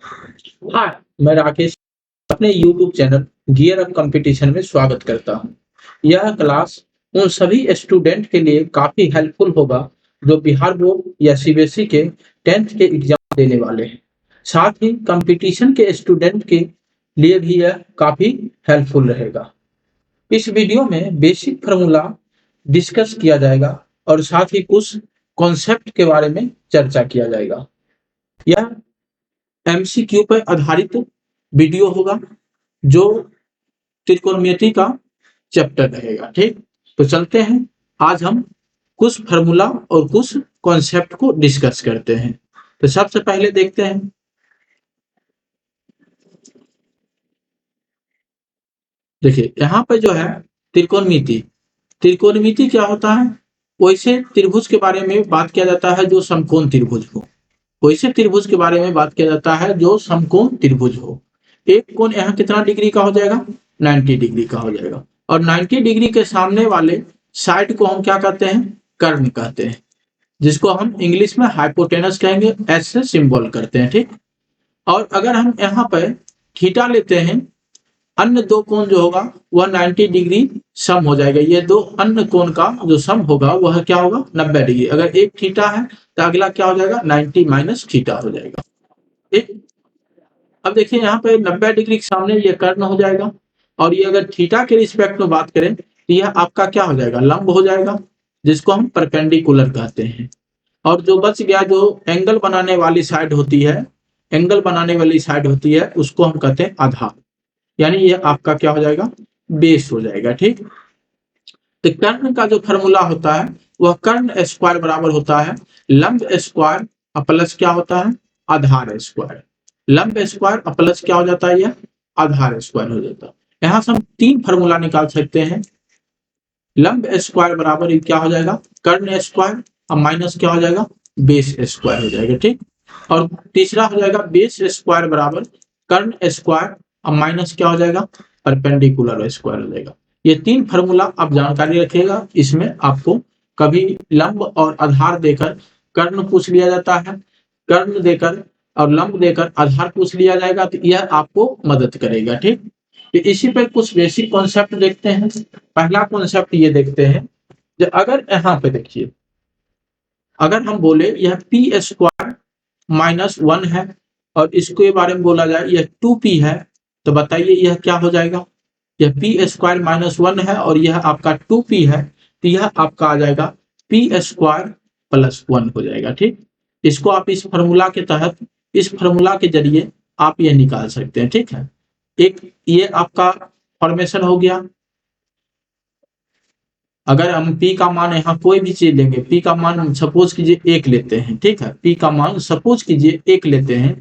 हाय, मैं राकेश अपने YouTube channel gear up competition में स्वागत करता हूँ। यह क्लास उन सभी स्टूडेंट के लिए काफी हेल्पफुल होगा जो बिहार बोर्ड या सीबीएसई के 10th के एग्जाम देने वाले हैं। साथ ही कंपटीशन के स्टूडेंट के लिए भी यह काफी हेल्पफुल रहेगा। इस वीडियो में बेसिक फार्मूला डिस्कस किया जाएगा और साथ ही कुछ कॉन्सेप्ट के बारे में चर्चा किया जाएगा। यह एमसीक्यू पर आधारित वीडियो होगा जो त्रिकोणमिति का चैप्टर रहेगा। ठीक, तो चलते हैं, आज हम कुछ फार्मूला और कुछ कॉन्सेप्ट को डिस्कस करते हैं। तो सबसे पहले देखते हैं, देखिए यहाँ पर जो है त्रिकोणमिति। त्रिकोणमिति क्या होता है? वैसे त्रिभुज के बारे में बात किया जाता है जो समकोण त्रिभुज हो। वैसे त्रिभुज के बारे में बात किया जाता है जो समकोण त्रिभुज हो। एक कोण यहाँ कितना डिग्री का हो जाएगा? 90 डिग्री का हो जाएगा। और 90 डिग्री के सामने वाले साइड को हम क्या कहते हैं? कर्ण कहते हैं, जिसको हम इंग्लिश में हाइपोटेनस कहेंगे, एस से सिंबल करते हैं। ठीक, और अगर हम यहाँ पर थीटा लेते हैं, अन्य दो कोण जो होगा वह 90 डिग्री सम हो जाएगा। ये दो अन्य कोण का जो सम होगा वह क्या होगा? 90 डिग्री। अगर एक थीटा है तो अगला क्या हो जाएगा? 90 माइनस थीटा हो जाएगा। ठीक, अब देखिए यहाँ पे 90 डिग्री के सामने ये कर्ण हो जाएगा, और ये अगर थीटा के रिस्पेक्ट में बात करें तो यह आपका क्या हो जाएगा? लंब हो जाएगा, जिसको हम परपेंडिकुलर कहते हैं। और जो बच गया, जो एंगल बनाने वाली साइड होती है, एंगल बनाने वाली साइड होती है, उसको हम कहते हैं आधार, यानी ये आपका क्या हो जाएगा? बेस हो जाएगा। ठीक, तो कर्ण का जो फॉर्मूला होता है वह कर्ण स्क्वायर बराबर होता है लंब स्क्वायर प्लस क्या होता है? आधार स्क्वायर। लंब स्क्वायर प्लस क्या हो जाता है? यह आधार स्क्वायर हो जाता है। यहाँ से हम तीन फॉर्मूला निकाल सकते हैं। लंब स्क्वायर बराबर क्या हो जाएगा? कर्ण स्क्वायर और माइनस क्या हो जाएगा? बेस स्क्वायर हो जाएगा। ठीक, और तीसरा हो जाएगा बेस स्क्वायर बराबर कर्ण स्क्वायर और माइनस क्या हो जाएगा? परपेंडिकुलर स्क्वायर हो जाएगा। ये तीन फार्मूला आप जानकारी रखिएगा। इसमें आपको कभी लंब और आधार देकर कर्ण पूछ लिया जाता है, कर्ण देकर और लंब देकर आधार पूछ लिया जाएगा, तो यह आपको मदद करेगा। ठीक, तो इसी पर कुछ बेसिक कॉन्सेप्ट देखते हैं। पहला कॉन्सेप्ट ये देखते हैं, जो अगर यहाँ पे देखिए, अगर हम बोले यह पी स्क्वायर माइनस 1 है और इसके बारे में बोला जाए यह 2p है, तो बताइए यह क्या हो जाएगा? यह पी स्क्वायर माइनस 1 है और यह आपका 2p है, तो यह आपका आ जाएगा पी स्क्वायर प्लस 1 हो जाएगा। ठीक, इसको आप इस फॉर्मूला के तहत, इस फॉर्मूला के जरिए आप यह निकाल सकते हैं। ठीक है, एक ये आपका फॉर्मेशन हो गया। अगर हम p का मान यहाँ कोई भी चीज लेंगे, p का मान सपोज कीजिए 1 लेते हैं। ठीक है, p का मान सपोज कीजिए 1 लेते हैं,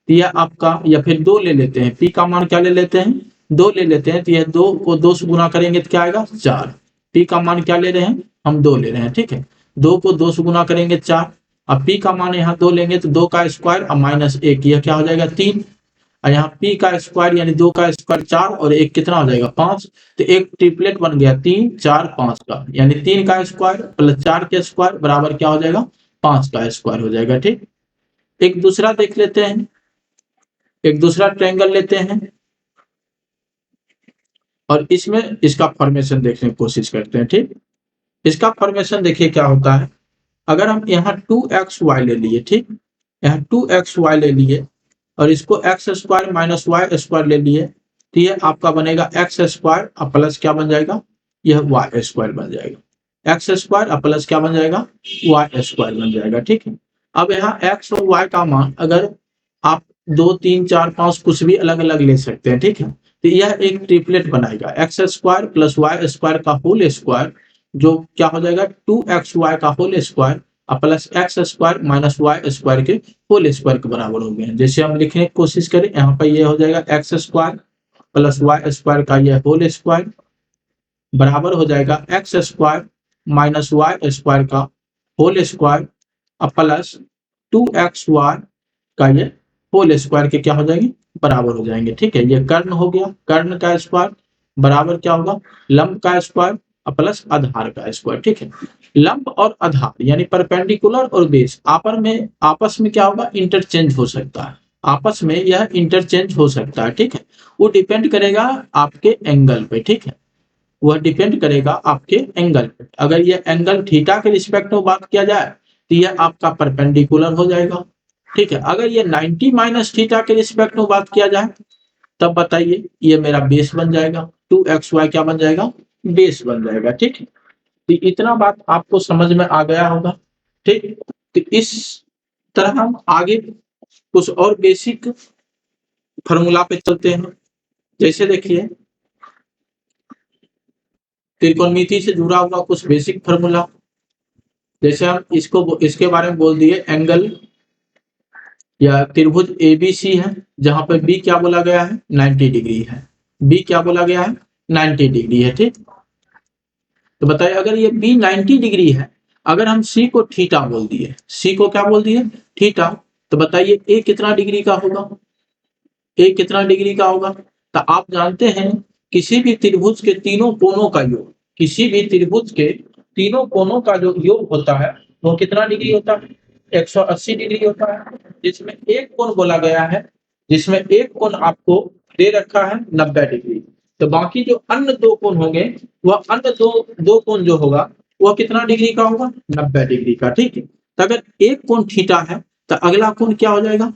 तो यह आपका, या फिर 2 ले लेते हैं, p का मान क्या ले लेते हैं? 2 ले लेते हैं, तो यह 2 को 2 से गुना करेंगे तो क्या आएगा? 4। p का मान क्या ले रहे हैं? हम 2 ले रहे हैं। ठीक है, 2 को 2 से गुना करेंगे 4। अब p का मान यहाँ 2 लेंगे तो 2 का स्क्वायर और माइनस 1, यह क्या हो जाएगा? 3। और यहाँ p का स्क्वायर यानी 2 का स्क्वायर 4 और 1 कितना हो जाएगा? 5। तो एक ट्रिपलेट बन गया 3 4 5 का, यानी 3 का स्क्वायर प्लस 4 के स्क्वायर बराबर क्या हो जाएगा? 5 का स्क्वायर हो जाएगा। ठीक, एक दूसरा देख लेते हैं, एक दूसरा ट्रायंगल लेते हैं और इसमें इसका फॉर्मेशन देखने की कोशिश करते हैं। ठीक, इसका फॉर्मेशन देखिए क्या होता है। अगर हम यहाँ 2xy ले लिए, ठीक, यहाँ 2xy ले लिए और इसको x square minus y square ले लिए, तो ये आपका बनेगा एक्स स्क्वायर और प्लस क्या बन जाएगा? यह वाई स्क्वायर बन जाएगा। एक्स स्क्वायर और प्लस क्या बन जाएगा? वाई स्क्वायर बन जाएगा। ठीक है, अब यहाँ एक्स और वाई का मान अगर आप 2 3 4 5 कुछ भी अलग अलग ले सकते हैं। ठीक है, तो यह एक ट्रिपलेट बनाएगा, x square plus y square का होल स्क्वायर, जो क्या हो जाएगा? 2xy का whole square plus x square minus y square के होल स्क्वायर के बराबर हो गए हैं। जैसे हम लिखने की कोशिश करें, यहाँ पर यह हो जाएगा x square plus y square का यह होल स्क्वायर बराबर हो जाएगा x square minus y square का होल स्क्वायर प्लस 2xy का ये होल स्क्वायर के क्या हो जाएंगे? बराबर हो जाएंगे। ठीक है, ये कर्ण हो गया, कर्ण का स्क्वायर बराबर क्या होगा? लंब का स्क्वायर प्लस आधार का स्क्वायर। ठीक है, लंब और आधार यानी परपेंडिकुलर और बेस आपस में क्या होगा? इंटरचेंज हो सकता है। आपस में यह इंटरचेंज हो सकता है, ठीक है। वो डिपेंड करेगा आपके एंगल पे, ठीक है। वह डिपेंड करेगा आपके एंगल पे। अगर ये एंगल थीटा के रिस्पेक्ट में बात किया जाए तो यह आपका परपेंडिकुलर हो जाएगा, ठीक है। अगर ये 90 माइनस थीटा के रिस्पेक्ट में बात किया जाए तब बताइए ये मेरा बेस बन जाएगा, 2xy क्या बन जाएगा, बेस बन जाएगा, ठीक है। तो इतना बात आपको समझ में आ गया होगा, ठीक। तो इस तरह हम आगे कुछ और बेसिक फार्मूला पे चलते हैं। जैसे देखिए त्रिकोणमिति से जुड़ा हुआ कुछ बेसिक फार्मूला, जैसे हम इसको इसके बारे में बोल दिए एंगल या त्रिभुज एबीसी है, जहां पर बी क्या बोला गया है, 90 डिग्री है। बी क्या बोला गया है, 90 डिग्री है, ठीक। तो बताइए अगर ये बी 90 डिग्री है, अगर हम सी को थीटा बोल दिए, सी को क्या बोल दिए, थीटा, तो बताइए ए कितना डिग्री का होगा, ए कितना डिग्री का होगा। तो आप जानते हैं किसी भी त्रिभुज के तीनों कोणों का योग, किसी भी त्रिभुज के तीनों कोणों का जो योग होता है वो कितना डिग्री होता है, 180 डिग्री होता है। जिसमें एक कोण बोला गया है, जिसमें एक कोण आपको दे रखा है 90 डिग्री। तो बाकी जो अन्य दो कोण होंगे, वह अन्य दो दो कोण जो होगा वह कितना डिग्री का होगा, 90 डिग्री का, ठीक है। तो अगर एक कोण थीटा है तो अगला कोण क्या हो जाएगा,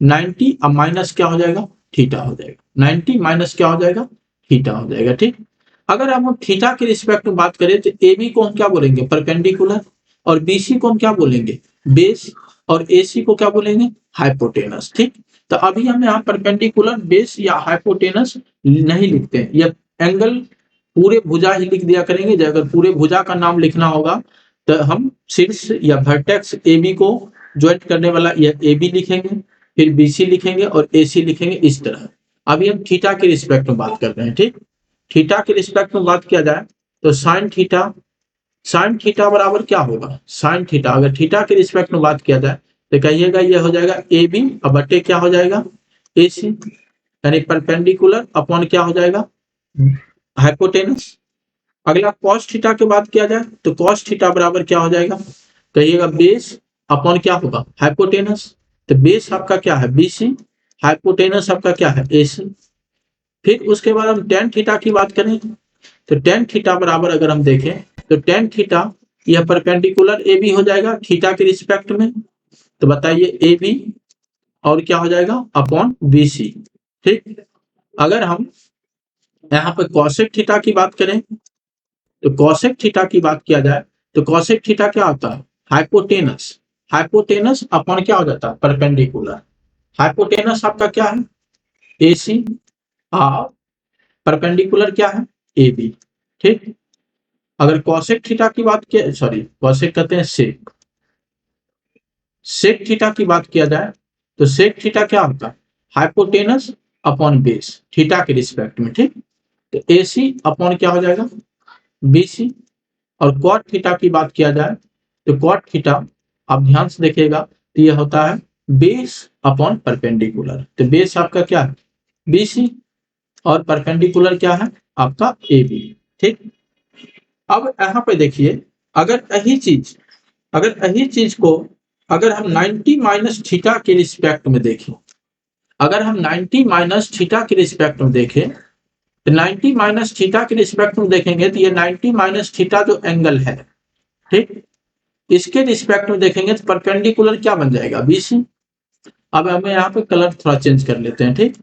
90 अब माइनस क्या हो जाएगा, थीटा हो जाएगा। 90 माइनस क्या हो जाएगा, थीटा हो जाएगा, ठीक। अगर हम थीटा के रिस्पेक्ट में बात करें तो ए बी को हम क्या बोलेंगे, परपेंडिकुलर, और बीसी को हम क्या बोलेंगे, बेस, और एसी को क्या बोलेंगे, हाइपोटेनस, ठीक। तो अभी हम यहाँ परपेंडिकुलर, बेस या हाइपोटेनस नहीं लिखते हैं, यह एंगल पूरे भुजा ही लिख दिया करेंगे। अगर पूरे भुजा का नाम लिखना होगा तो हम शीर्ष या वर्टेक्स ए बी को ज्वाइंट करने वाला यह ए बी लिखेंगे, फिर बीसी लिखेंगे और एसी लिखेंगे, इस तरह। अभी हम थीटा के रिस्पेक्ट में बात कर रहे हैं, ठीक। थीटा के रिस्पेक्ट में बात किया जाए तो साइन थीटा, साइन थीटा बराबर क्या होगा, साइन थीटा, अगर थीटा के रिस्पेक्ट में बात किया जाए तो कहिएगा ये हो जाएगा ए बी और बटे क्या हो जाएगा, ए सी, यानी परपेंडिकुलर अपॉन क्या हो जाएगा, हाइपोटेनस। अगला कॉस थीटा की बात किया जाए तो कॉस थीटा बराबर क्या हो जाएगा, कहिएगा बेस अपॉन क्या होगा, हाइपोटेनस। तो बेस आपका क्या है, बीसी, हाइपोटेनस आपका क्या है, एसी। फिर उसके बाद हम टेन थीटा की बात करें तो टेन थीटा बराबर अगर हम देखें तो टेन थीटा यह परपेंडिकुलर ए बी हो जाएगा थीटा के रिस्पेक्ट में। तो बताइए ए बी और क्या हो जाएगा, अपॉन बी सी, ठीक। अगर हम यहाँ पे कॉसेक थीटा की बात करें तो कॉसेक थीटा की बात किया जाए तो कॉसेक थीटा क्या होता है, हाइपोटेनस, हाइपोटेनस अपॉन क्या हो जाता है, परपेंडिकुलर। हाइपोटेनस आपका क्या है, ए सी, और परपेंडिकुलर क्या है, ए बी, ठीक। अगर कॉसेक थीटा की बात किया, सॉरी कॉसेक कहते हैं सेक, सेक थीटा की बात किया जाए तो सेक थीटा क्या होता है, हाइपोटेनस अपॉन बेस थीटा के रिस्पेक्ट में, ठीक। तो ए सी अपॉन क्या हो जाएगा, बी सी। और कॉट थीटा की बात किया जाए तो कॉट थीटा आप ध्यान से देखिएगा तो यह होता है बेस अपॉन परपेंडिकुलर। तो बेस आपका क्या है, बी सी, और परपेंडिकुलर क्या है आपका ए बी, ठीक। अब यहाँ पे देखिए अगर यही चीज को अगर हम 90 माइनस थीटा के रिस्पेक्ट में देखें, अगर हम 90 माइनस थीटा के रिस्पेक्ट में देखें तो 90 माइनस थीटा के रिस्पेक्ट में देखेंगे तो ये 90 माइनस थीटा जो एंगल है, ठीक, इसके रिस्पेक्ट में देखेंगे तो परपेंडिकुलर क्या बन जाएगा, बीसी। अब हमें यहाँ पे कलर थोड़ा चेंज कर लेते हैं, ठीक।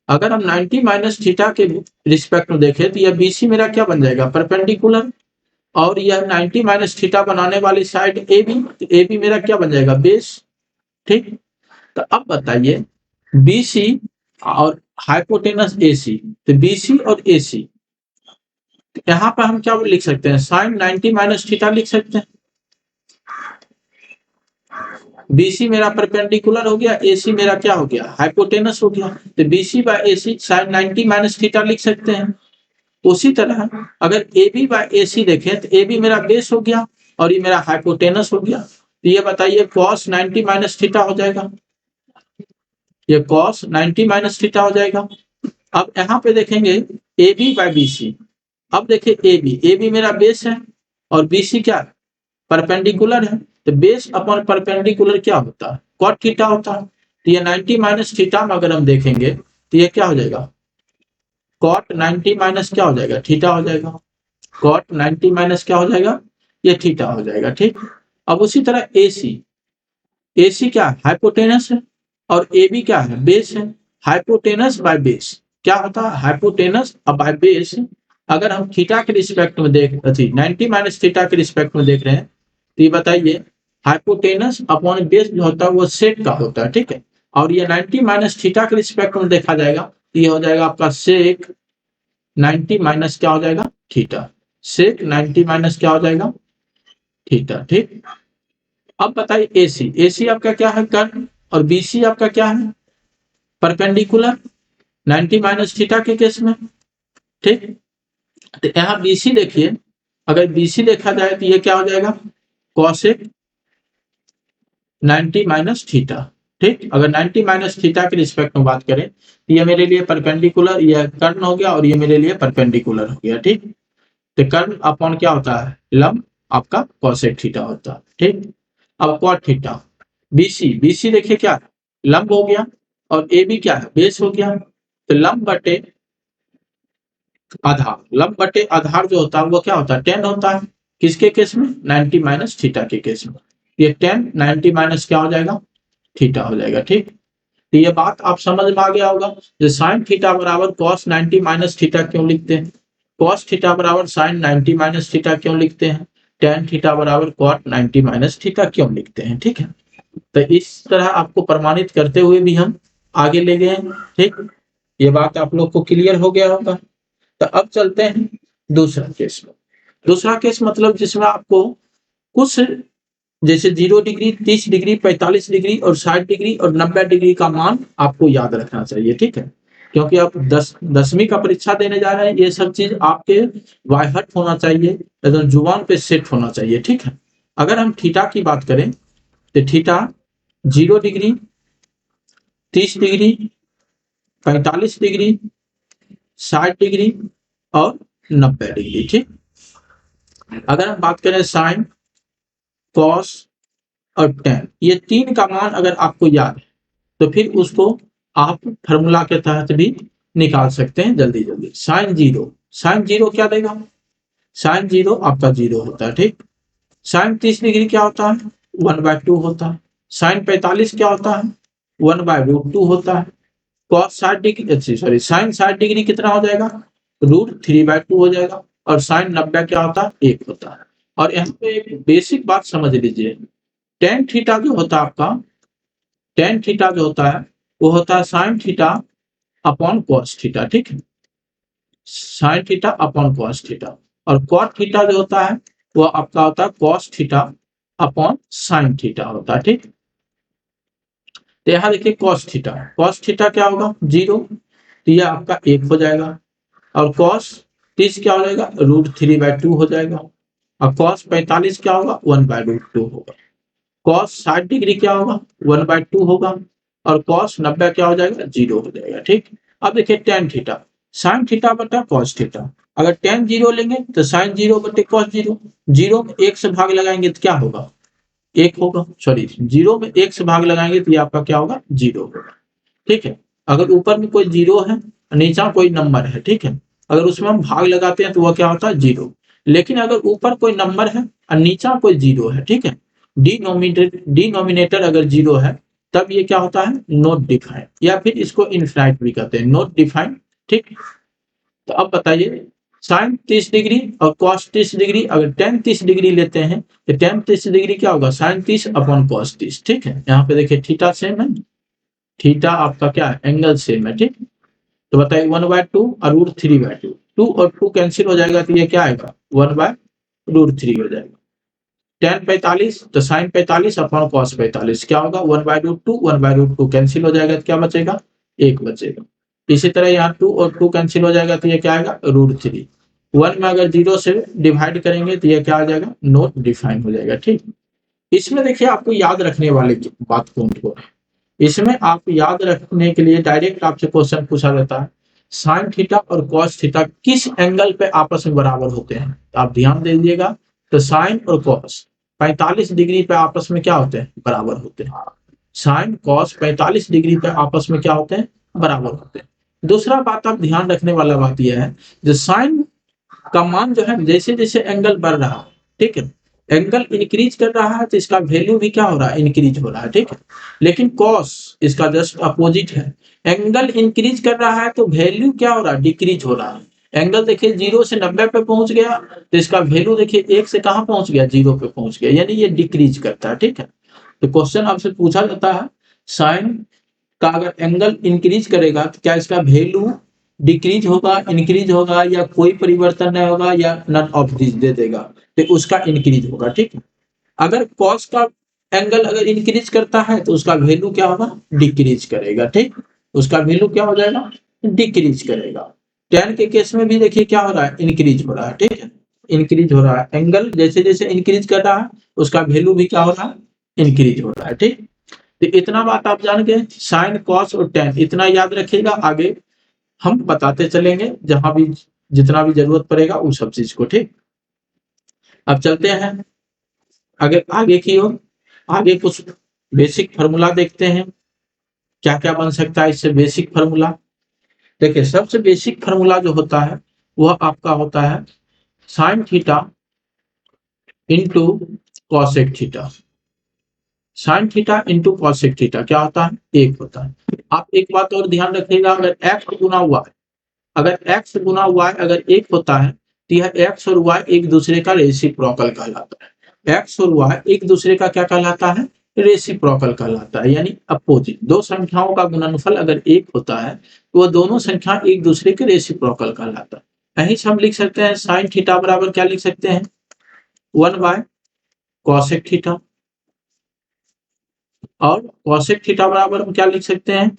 अगर हम 90 माइनस थीटा के रिस्पेक्ट में देखें तो यह बीसी मेरा क्या बन जाएगा, परपेंडिकुलर, और यह 90 माइनस थीटा बनाने वाली साइड ए बी, तो ए बी मेरा क्या बन जाएगा, बेस, ठीक। तो अब बताइए बीसी और हाइपोटेनस एसी, तो बीसी और एसी, तो यहाँ पर हम क्या लिख सकते हैं, साइन 90 माइनस थीटा लिख सकते हैं। बीसी मेरा परपेंडिकुलर हो गया, एसी मेरा क्या हो गया, हाइपोटेनस हो गया। तो BC by AC sine 90 minus theta लिख सकते हैं। उसी तरह अगर ए बी बाय ए सी देखें तो ए बी मेरा बेस हो गया और ये मेरा हाइपोटेनस हो गया। तो ये बताइए कॉस 90 माइनस थीटा हो जाएगा, ये कॉस 90 माइनस थीटा हो जाएगा। अब यहाँ पे देखेंगे A B by B C, अब देखिए ए बी मेरा बेस है और बी सी क्या परपेंडिकुलर है। तो बेस अपॉन परपेंडिकुलर क्या होता है, कॉट थीटा होता है। तो ये 90 माइनस थीटा में अगर हम देखेंगे तो ये क्या हो जाएगा, कॉट 90 माइनस क्या हो जाएगा, थीटा हो जाएगा। कॉट 90 माइनस क्या हो जाएगा, ये थीटा हो जाएगा, ठीक। अब उसी तरह AC, AC क्या है, हाइपोटेनस है, और AB क्या है, बेस है। हाइपोटेनस बाय बेस क्या होता है, हाइपोटेनस बाय बेस। अगर हम थीटा के रिस्पेक्ट में देख 90 माइनस थीटा के रिस्पेक्ट में देख रहे हैं तो ये बताइए हाइपोटेनस अपॉन बेस जो होता है वो सेक का होता है, ठीक है। और ये 90 माइनस थीटा के रिस्पेक्ट में देखा जाएगा तो ये हो जाएगा आपका सेक 90 माइनस क्या हो जाएगा, थीटा। सेक 90 माइनस क्या हो जाएगा, थीटा, ठीक। अब बताइए AC, AC आपका क्या है, कर्व, और BC आपका क्या है, परपेंडिकुलर 90 माइनस थीटा के केस में, ठीक। तो यहाँ BC देखिए, अगर BC देखा जाए तो ये क्या हो जाएगा, कॉसेक 90 माइनस थीटा, ठीक। अगर 90 माइनस थीटा के रिस्पेक्ट में बात करें तो ये मेरे लिए परपेंडिकुलर, ये कर्ण हो गया, और ये मेरे लिए परपेंडिकुलर हो गया, ठीक। तो कर्ण अपॉन क्या होता है, लंब आपका कॉसेक थीटा होता है, ठीक। अब कॉट थीटा, BC देखिए क्या है, लंब हो गया, और AB क्या है, बेस हो गया। तो लंब बटे आधार, लंब बटे आधार जो होता है वो क्या होता है, tan होता है। किसके केस में, 90 माइनस थीटा के केस में। ये tan 90 माइनस क्या हो जाएगा, थीटा हो जाएगा, ठीक। तो ये बात आप समझ में आ गया होगा। जो साइन थीटा बराबर cos 90 माइनस थीटा क्यों लिखते हैं, cos थीटा बराबर साइन 90 माइनस थीटा क्यों लिखते हैं, tan थीटा बराबर cot 90 माइनस थीटा क्यों लिखते हैं, ठीक है। तो इस तरह आपको प्रमाणित करते हुए भी हम आगे ले गए हैं, ठीक। ये बात आप लोग को क्लियर हो गया होगा। तो अब चलते हैं दूसरा केस में। दूसरा केस मतलब जिसमें आपको कुछ जैसे 0 डिग्री, 30 डिग्री, 45 डिग्री और 60 डिग्री और 90 डिग्री का मान आपको याद रखना चाहिए, ठीक है। क्योंकि आप 10वीं का परीक्षा देने जा रहे हैं, ये सब चीज आपके बायहट होना चाहिए, एकदम जुबान पे सेट होना चाहिए, ठीक है। अगर हम थीटा की बात करें तो theta 0 degree, 30 degree, 45 degree, 60 degree और 90 डिग्री, ठीक। अगर हम बात करें साइन, कॉस और टेन, ये तीन का मान अगर आपको याद है तो फिर उसको आप फार्मूला के तहत भी निकाल सकते हैं जल्दी जल्दी। साइन जीरो, साइन जीरो क्या देगा, साइन जीरो आपका जीरो होता है, ठीक। साइन 30 डिग्री क्या होता है, 1/2 होता है। साइन 45 क्या होता है, 1/√2 होता है। Cos 60 degree, sorry sine 60 degree कितना हो जाएगा, √3/2 हो जाएगा। और साइन 90 क्या होता है, 1 होता है। और यहाँ पे एक बेसिक बात समझ लीजिए, टेन थीटा जो होता है आपका, टेन थीटा जो होता है वो होता है sine theta upon cos theta, ठीक है। Sine theta upon cos theta. और कॉट थीटा जो होता है वो आपका होता है cos theta upon sine theta होता है, ठीक। तो यहाँ देखिए कॉस थीटा क्या होगा, 0, तो यह आपका 1 हो जाएगा। और कॉस 30 क्या हो जाएगा, √3/2 हो जाएगा। और कॉस 45 क्या होगा, 1/√2 होगा। कॉस 60 डिग्री क्या होगा, 1/2 होगा। और कॉस 90 क्या हो जाएगा, 0 हो जाएगा, ठीक। अब देखिए टेन थीटा, साइन थीटा बटा कॉस थीटा। अगर टेन 0 लेंगे तो साइन 0 बटे कॉस 0। 0 में 1 से भाग लगाएंगे तो क्या होगा, 1 होगा। सॉरी, 0 में 1 से भाग लगाएंगे तो ये आपका क्या होगा, 0 होगा, ठीक है। अगर ऊपर में कोई 0 है, नीचा कोई नंबर है, ठीक है, अगर उसमें हम भाग लगाते हैं तो वह क्या होता है, 0। लेकिन अगर ऊपर कोई नंबर है और नीचा कोई 0 है, ठीक है, डिनोमिनेटर अगर 0 है तब ये क्या होता है, नॉट डिफाइंड, या फिर इसको इनफिनाइट भी कहते हैं, नॉट डिफाइंड, ठीक। तो अब बताइए साइन 30 डिग्री और कॉस 30 डिग्री, अगर टेन 30 डिग्री लेते हैं तो टेन 30 डिग्री क्या होगा, साइन 30 अपॉन कॉस 30, ठीक है। यहाँ पे देखिए थीटा सेम है, थीटा आपका क्या है, एंगल सेम है, ठीक। तो बताइए 1/2 और √3/2, 2 और 2 कैंसिल हो जाएगा तो ये क्या आएगा, 1/√3 हो जाएगा। टेन 45 तो साइन 45 अपॉन कॉस 45 क्या होगा, 1/√2, 1/√2 कैंसिल हो जाएगा तो क्या बचेगा, 1 बचेगा। इसी तरह यहाँ 2 और 2 कैंसिल हो जाएगा तो ये क्या आएगा, √3। 1 में अगर 0 से डिवाइड करेंगे तो ये क्या आ जाएगा, नॉट डिफाइन हो जाएगा, ठीक। इसमें देखिए आपको याद रखने वाले बात कौन को है, इसमें आप याद रखने के लिए डायरेक्ट आपसे क्वेश्चन पूछा जाता है, साइन थीटा और कॉस थीटा किस एंगल पे आपस में बराबर होते हैं। तो आप ध्यान दे दीजिएगा, तो साइन और कॉस 45 डिग्री पे आपस में क्या होते हैं, बराबर होते हैं। साइन कॉस 45 डिग्री पे आपस में क्या होते हैं, बराबर होते हैं। दूसरा बात आप ध्यान रखने वाला बात यह है, जो साइन का मान जो है जैसे जैसे एंगल बढ़ रहा है, ठीक है, एंगल इंक्रीज कर रहा है तो इसका वैल्यू भी क्या हो रहा है, इंक्रीज हो रहा है, ठीक है। लेकिन कॉस इसका जस्ट अपोजिट है, एंगल इंक्रीज कर रहा है तो वैल्यू क्या हो रहा है, डिक्रीज हो रहा है। एंगल देखिए 0 से 90 पे पहुंच गया तो इसका वैल्यू देखिए 1 से कहां पहुंच गया, 0 पे पहुंच गया, यानी ये डिक्रीज करता है, ठीक है। तो क्वेश्चन आपसे पूछा जाता है, साइन का अगर एंगल इंक्रीज करेगा तो क्या इसका वैल्यू डिक्रीज होगा, इंक्रीज होगा, या कोई परिवर्तन नहीं होगा, या नन ऑफ दिस दे देगा, तो उसका इंक्रीज होगा, ठीक है। अगर कॉस का एंगल अगर इंक्रीज करता है तो उसका वैल्यू क्या होगा, डिक्रीज करेगा, ठीक, उसका वैल्यू क्या हो जाएगा, डिक्रीज करेगा। टेन के केस में भी देखिए क्या हो रहा है, इंक्रीज हो रहा है, ठीक है, इंक्रीज हो रहा है, एंगल जैसे जैसे इंक्रीज कर रहा है उसका वैल्यू भी क्या हो रहा है, इंक्रीज हो रहा है, ठीक। तो इतना बात आप जान गए, साइन कॉस और टेन इतना याद रखिएगा, आगे हम बताते चलेंगे जहां भी जितना भी जरूरत पड़ेगा उस सब चीज को, ठीक। अब चलते हैं अगर आगे की ओर, आगे कुछ बेसिक फार्मूला देखते हैं, क्या क्या बन सकता है इससे बेसिक फार्मूला। देखिए सबसे बेसिक फार्मूला जो होता है वह आपका होता है sine theta into cosec theta. Sine theta into cosec theta क्या होता है, एक होता है। आप एक बात और ध्यान रखिएगा, अगर एक्स गुना वाई, अगर एक्स गुना वाई अगर एक होता है तो यह एक्स और वाई एक दूसरे का रेसिप्रोकल कहलाता है। एक्स और वाई एक दूसरे का क्या कहलाता है, रेसिप्रोकल कहलाता है, यानी अपोजिट। दो संख्याओं का गुणनफल अगर एक होता है तो वह दोनों संख्या एक दूसरे के रेसिप्रोकल कहलाता है। यहीं से हम लिख सकते हैं साइन थीटा बराबर क्या लिख सकते हैं, 1 बाय कॉसेक थीटा, और कॉसेक थीटा बराबर हम क्या लिख सकते हैं,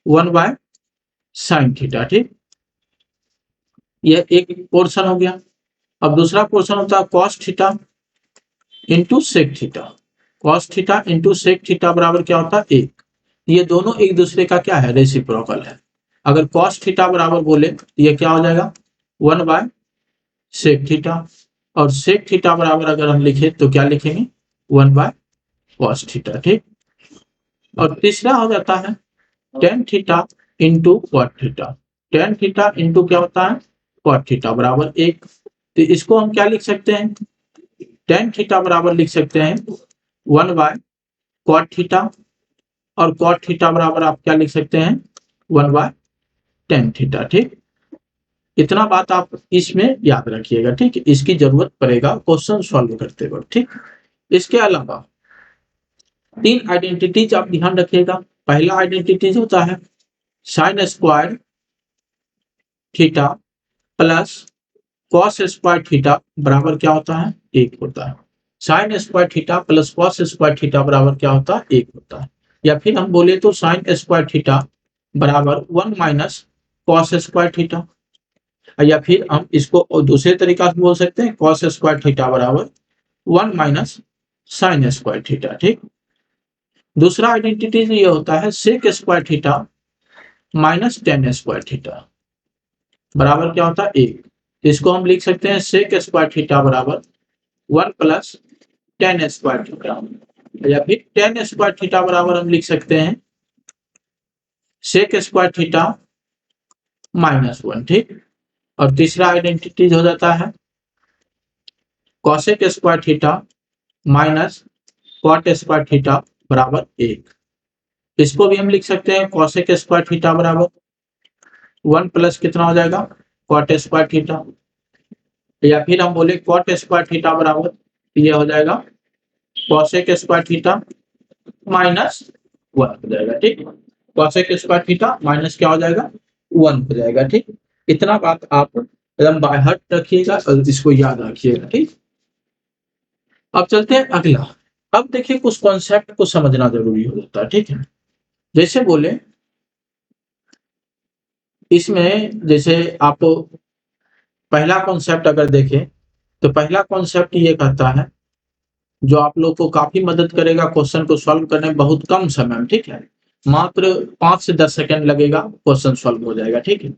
1 बाय साइन थीटा, ठीक। यह एक पोर्शन हो गया। अब दूसरा पोर्शन होता है cos theta into sec theta. Cos theta into sec theta बराबर क्या होता है, एक। ये दोनों एक दूसरे का क्या है, रेसिप्रोकल है। अगर कॉस थीटा बराबर बोले तो ये क्या हो जाएगा, 1 बाय सेक थीटा, और सेक थीटा बराबर अगर हम लिखे तो क्या लिखेंगे, 1 बाय कॉस थीटा, ठीक। और तीसरा हो जाता है tan theta into cot theta. Tan theta into क्या होता है, कॉट थीटा बराबर एक। तो इसको हम क्या लिख सकते हैं, टेन थीटा बराबर लिख सकते हैं 1 बाय कॉट थीटा, और कॉट थीटा बराबर आप क्या लिख सकते हैं, 1 बाय टेन थीटा, ठीक। इतना बात आप इसमें याद रखिएगा, ठीक। इसकी जरूरत पड़ेगा क्वेश्चन सॉल्व करते वक्त, ठीक। इसके अलावा तीन आइडेंटिटीज आप ध्यान रखिएगा। पहला आइडेंटिटीज होता है sine square theta plus cos square theta बराबर क्या होता है, एक होता है। Sine square theta plus cos square theta बराबर क्या होता है, एक होता है। या फिर हम बोले तो साइन स्क्वायर थीटा बराबर 1 माइनस कॉस स्क्वायर थीटा, या फिर हम इसको दूसरे तरीका से बोल सकते हैं कॉस स्क्वायर थीटा बराबर 1 माइनस साइन स्क्वायर थीटा, ठीक। दूसरा आइडेंटिटी ये होता है sec square theta minus tan square theta बराबर क्या होता है, एक। इसको हम लिख सकते हैं सेक स्क्वायर थीटा बराबर 1 प्लस टेन स्क्वायर थीटा, या फिर टेन स्क्वायर थीटा बराबर हम लिख सकते हैं सेक स्क्वायर थीटा माइनस 1, ठीक। और तीसरा आइडेंटिटी हो जाता है cosec square theta minus cot square theta बराबर एक। इसको भी हम लिख सकते हैं कॉसेक स्क्वायर थीटा बराबर 1 प्लस कितना हो जाएगा, कॉट स्क्वायर थीटा, या फिर हम बोले कॉट स्क्वायर थीटा बराबर ये हो जाएगा कॉसेक स्क्वायर थीटा माइनस 1 हो जाएगा, ठीक। कॉसेक स्क्वायर थीटा माइनस क्या हो जाएगा, 1 हो जाएगा, ठीक। इतना बात आप एकदम बाय हार्ट रखिएगा और इसको याद रखिएगा, ठीक। अब चलते हैं अगला। अब देखिए कुछ कॉन्सेप्ट को समझना जरूरी हो जाता है, ठीक है। जैसे बोले इसमें, जैसे आप पहला कॉन्सेप्ट अगर देखें तो पहला कॉन्सेप्ट ये कहता है, जो आप लोग को काफी मदद करेगा क्वेश्चन को सॉल्व करने में बहुत कम समय में, ठीक है। मात्र 5 से 10 सेकंड लगेगा, क्वेश्चन सॉल्व हो जाएगा, ठीक है।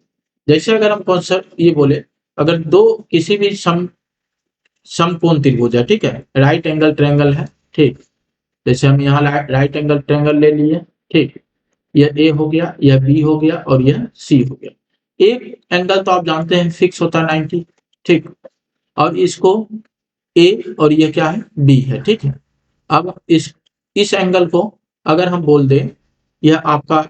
जैसे अगर हम कॉन्सेप्ट ये बोले, अगर दो किसी भी समकोण त्रिभुज है, ठीक है, राइट एंगल ट्रायंगल है, ठीक। जैसे हम यहाँ राइट एंगल ट्रायंगल ले लिए, ठीक, यह ए हो गया, यह बी हो गया और यह सी हो गया। एक एंगल तो आप जानते हैं फिक्स होता है 90, ठीक, और इसको ए और ये क्या है, बी है, ठीक है। अब इस एंगल को अगर हम बोल दें यह आपका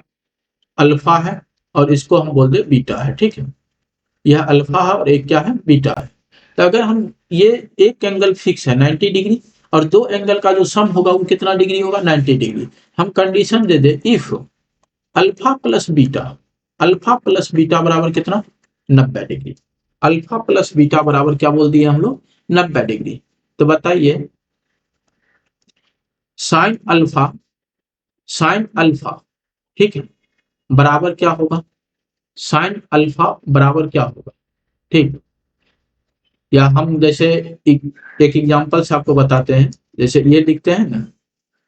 अल्फा है और इसको हम बोल दें बीटा है, ठीक है। यह अल्फा है और एक क्या है, बीटा है। तो अगर हम ये एक एंगल फिक्स है 90 डिग्री और दो एंगल का जो सम होगा वो कितना डिग्री होगा, 90 डिग्री। हम condition they they if alpha plus beta, alpha plus beta बराबर कितना, 90 डिग्री। अल्फा प्लस बीटा बराबर क्या बोल दिए हम लोग, 90 डिग्री। तो बताइए साइन अल्फा, साइन अल्फा, ठीक है, बराबर क्या होगा, साइन अल्फा बराबर क्या होगा, ठीक। या हम जैसे एक एग्जांपल से आपको बताते हैं, जैसे ये लिखते हैं ना,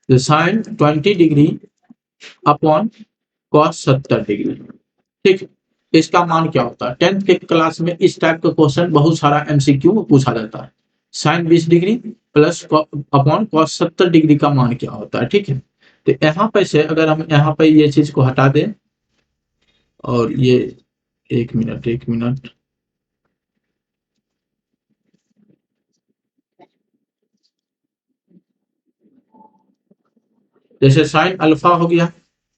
तो sine 20 degree upon cos 70 degree, ठीक। इसका मान क्या होता है, 10th के क्लास में इस टाइप का क्वेश्चन बहुत सारा एमसीक्यू में पूछा जाता है। Sine 20 degree plus upon cos 70 degree का मान क्या होता है, ठीक है। तो यहाँ पे से अगर हम यहाँ पे ये चीज को हटा दें और ये एक मिनट जैसे साइन अल्फा हो गया,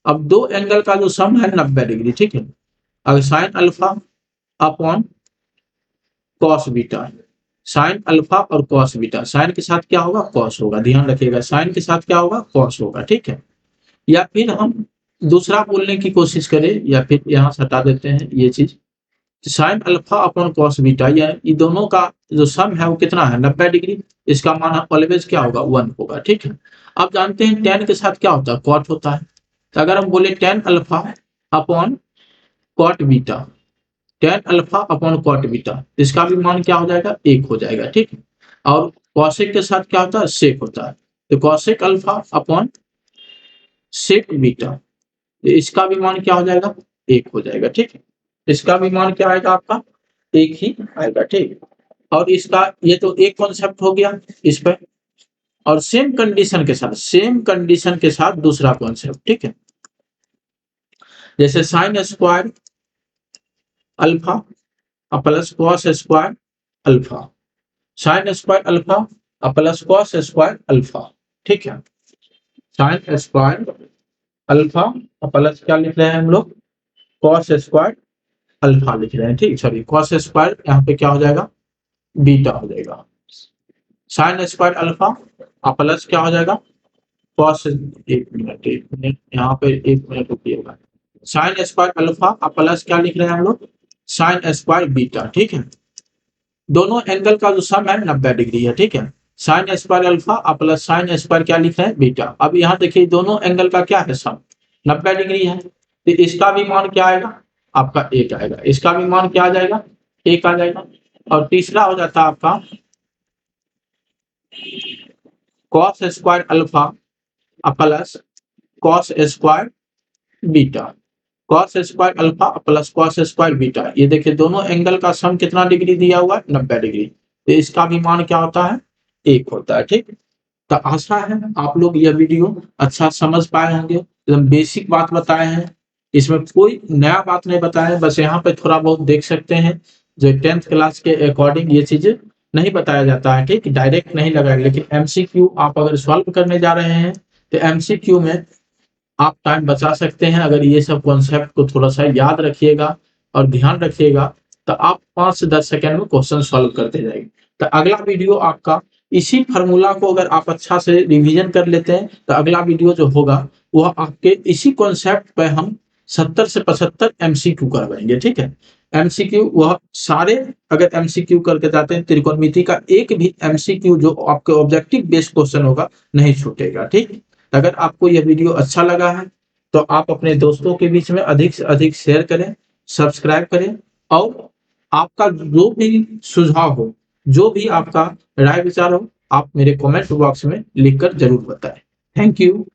अब दो एंगल का जो सम है 90 डिग्री, ठीक है। अब sine alpha upon cos beta, sine alpha और कॉस बीटा, साइन के साथ क्या होगा, कॉस होगा, ध्यान रखिएगा साइन के साथ क्या होगा, कॉस होगा, ठीक है। या फिर हम दूसरा बोलने की कोशिश करें, या फिर यहाँ से हटा देते हैं ये चीज, sine alpha upon cos beta, या ये दोनों का जो सम है वो कितना है, 90 डिग्री। इसका मान ऑलवेज क्या होगा, 1 होगा, ठीक है। अब जानते हैं टेन के साथ क्या होता है, कॉट होता है। तो अगर हम बोले tan alpha upon cot beta, tan alpha upon cot beta, इसका भी मान क्या हो जाएगा, 1 हो जाएगा, ठीक है। और कॉसेक के साथ क्या होता है, सेक होता है। तो cosec alpha upon sec beta, तो इसका भी मान क्या हो जाएगा, 1 हो जाएगा, ठीक है। इसका भी मान क्या आएगा आपका, 1 ही आएगा, ठीक। और इसका ये तो एक कॉन्सेप्ट हो गया इस पर। और सेम कंडीशन के साथ, सेम कंडीशन के साथ दूसरा कॉन्सेप्ट, ठीक है। जैसे sign square alpha plus cos square alpha, sign square alpha plus cos square alpha, ठीक है। साइन स्क्वायर अल्फा प्लस क्या लिख रहे हैं हम लोग, कॉस स्क्वायर अल्फा लिख रहे हैं, ठीक, सॉरी कॉस स्क्वायर यहाँ पे क्या हो जाएगा, बीटा हो जाएगा। साइन स्क्वायर अल्फा प्लस क्या हो जाएगा, कॉस, एक मिनट यहाँ पे एक मिनट रुकिएगा। साइन स्क्वायर अल्फा प्लस क्या लिख रहे हैं हम लोग, साइन स्क्वायर बीटा, ठीक है। दोनों एंगल का जो सम है 90 डिग्री है, ठीक है। Sign square alpha plus sine square क्या लिख रहे हैं, बीटा। अब यहाँ देखिए दोनों एंगल का क्या है, सम 90 डिग्री है। तो इसका भी मान क्या आएगा, आपका 1 आएगा। इसका भी मान क्या आ जाएगा, 1 आ जाएगा। और तीसरा हो जाता है आपका cos square alpha plus cos square beta, cos square alpha plus cos square beta. ये देखिए दोनों एंगल का सम कितना डिग्री दिया हुआ है, 90 डिग्री। तो इसका भी मान क्या होता है, 1 होता है, ठीक। तो आशा है आप लोग यह वीडियो अच्छा समझ पाए होंगे। एकदम बेसिक बात बताए हैं, इसमें कोई नया बात नहीं बताया है, बस यहाँ पे थोड़ा बहुत देख सकते हैं जो 10th क्लास के अकॉर्डिंग ये चीजें नहीं बताया जाता है, ठीक, डायरेक्ट नहीं लगाया। लेकिन एमसीक्यू आप अगर सॉल्व करने जा रहे हैं तो एमसीक्यू में आप टाइम बचा सकते हैं। अगर ये सब कॉन्सेप्ट को थोड़ा सा याद रखिएगा और ध्यान रखिएगा तो आप 5 से 10 सेकंड में क्वेश्चन सॉल्व करते जाएंगे। तो अगला वीडियो आपका इसी फार्मूला को अगर आप अच्छा से रिवीजन कर लेते हैं तो अगला वीडियो जो होगा वह आपके इसी कॉन्सेप्ट पे हम 70 से 75 एमसीक्यू करवाएंगे, ठीक है। एमसीक्यू वह सारे अगर एमसीक्यू करके जाते हैं, त्रिकोणमिति का एक भी एमसीक्यू जो आपके ऑब्जेक्टिव बेस्ड क्वेश्चन होगा नहीं छूटेगा, ठीक। अगर आपको यह वीडियो अच्छा लगा है तो आप अपने दोस्तों के बीच में अधिक से अधिक शेयर करें, सब्सक्राइब करें और आपका जो भी सुझाव हो, जो भी आपका राय विचार हो, आप मेरे कमेंट बॉक्स में लिखकर जरूर बताएं। Thank you.